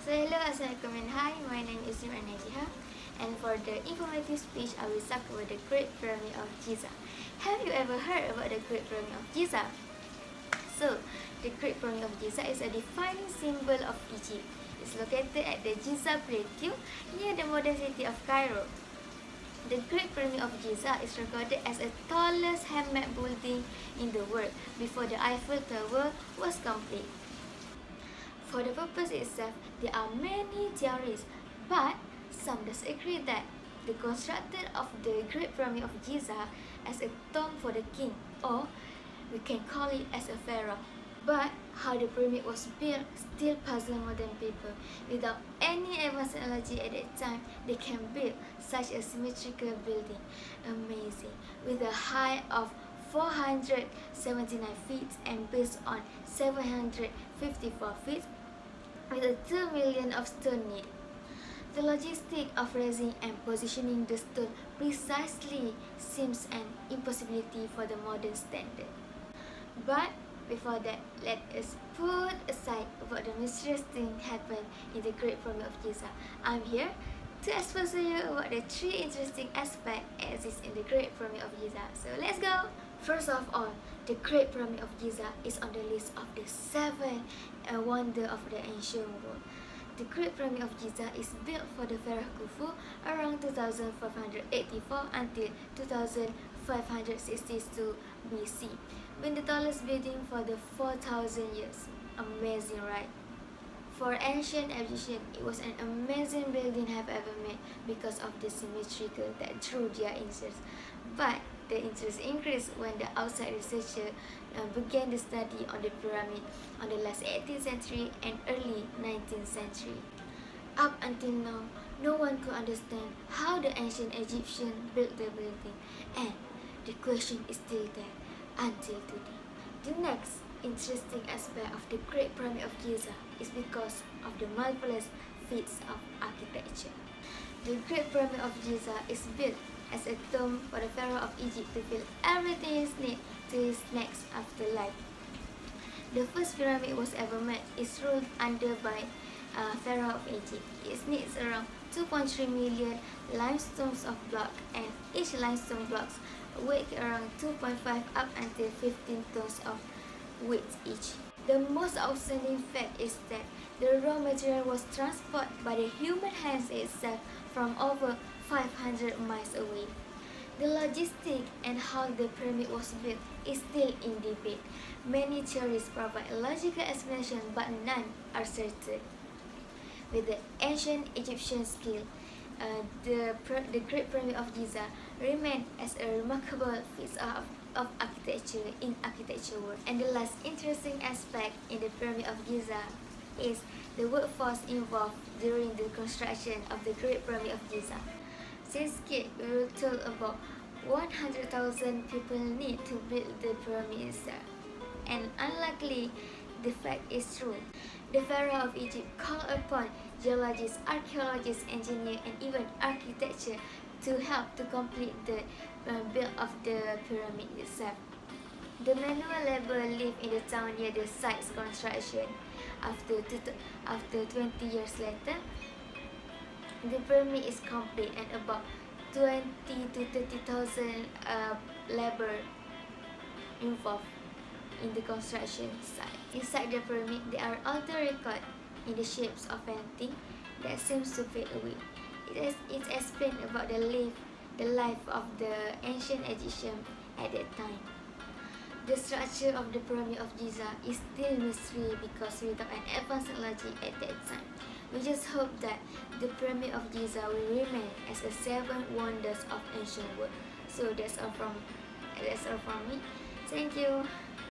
So hello, assalamualaikum and hi, my name is Nur Najiha, and for the informative speech I will talk about the Great Pyramid of Giza. Have you ever heard about the Great Pyramid of Giza? So, the Great Pyramid of Giza is a defining symbol of Egypt. It's located at the Giza Plateau near the modern city of Cairo. The Great Pyramid of Giza is regarded as the tallest handmade building in the world before the Eiffel Tower was complete. For the purpose itself, there are many theories, but some disagree that the construction of the Great Pyramid of Giza as a tomb for the king, or we can call it as a pharaoh. But how the pyramid was built still puzzles modern people. Without any advanced technology at that time, they can build such a symmetrical building. Amazing. With a height of 479 feet and based on 754 feet, with a 2 million of stone need. The logistic of raising and positioning the stone precisely seems an impossibility for the modern standard. But before that, let us put aside what the mysterious thing happened in the Great Pyramid of Giza. I'm here to expose to you about the 3 interesting aspects exist in the Great Pyramid of Giza. So let's go! First of all, the Great Pyramid of Giza is on the list of the 7 wonders of the ancient world. The Great Pyramid of Giza is built for the Pharaoh Khufu around 2584 until 2562 BC, being the tallest building for the 4,000 years. Amazing, right? For ancient Egyptians, it was an amazing building have ever made because of the symmetrical that drew their interest. But the interest increased when the outside researcher began the study on the pyramid on the last 18th century and early 19th century. Up until now, no one could understand how the ancient Egyptians built the building, and the question is still there until today. The next interesting aspect of the Great Pyramid of Giza is because of the marvelous feats of architecture. The Great Pyramid of Giza is built as a tomb for the Pharaoh of Egypt to feel everything is needed to his next afterlife. The first pyramid was ever made is ruled under by Pharaoh of Egypt. It needs around 2.3 million limestones of block, and each limestone blocks weigh around 2.5 up until 15 tons of weight each. The most outstanding fact is that the raw material was transported by the human hands itself from over 500 miles away. The logistics and how the pyramid was built is still in debate. Many theories provide a logical explanation, but none are certain. With the ancient Egyptian skill, the Great Pyramid of Giza remained as a remarkable feat of architecture in architecture world. And the last interesting aspect in the Pyramid of Giza is the workforce involved during the construction of the Great Pyramid of Giza. Since kid, we were told about 100,000 people need to build the pyramid itself. And unluckily, the fact is true. The Pharaoh of Egypt called upon geologists, archaeologists, engineers, and even architecture to help to complete the build of the pyramid itself. The manual labor lived in the town near the site's construction. After 20 years later, the pyramid is complete and about 20 to 30,000 labor involved in the construction site. Inside the pyramid, there are altar records in the shapes of painting that seems to fade away. It explains about the life of the ancient Egyptian at that time. The structure of the Pyramid of Giza is still mystery because without an advanced technology at that time. We just hope that the Pyramid of Giza will remain as a 7 wonders of ancient world. So that's all from me. Thank you.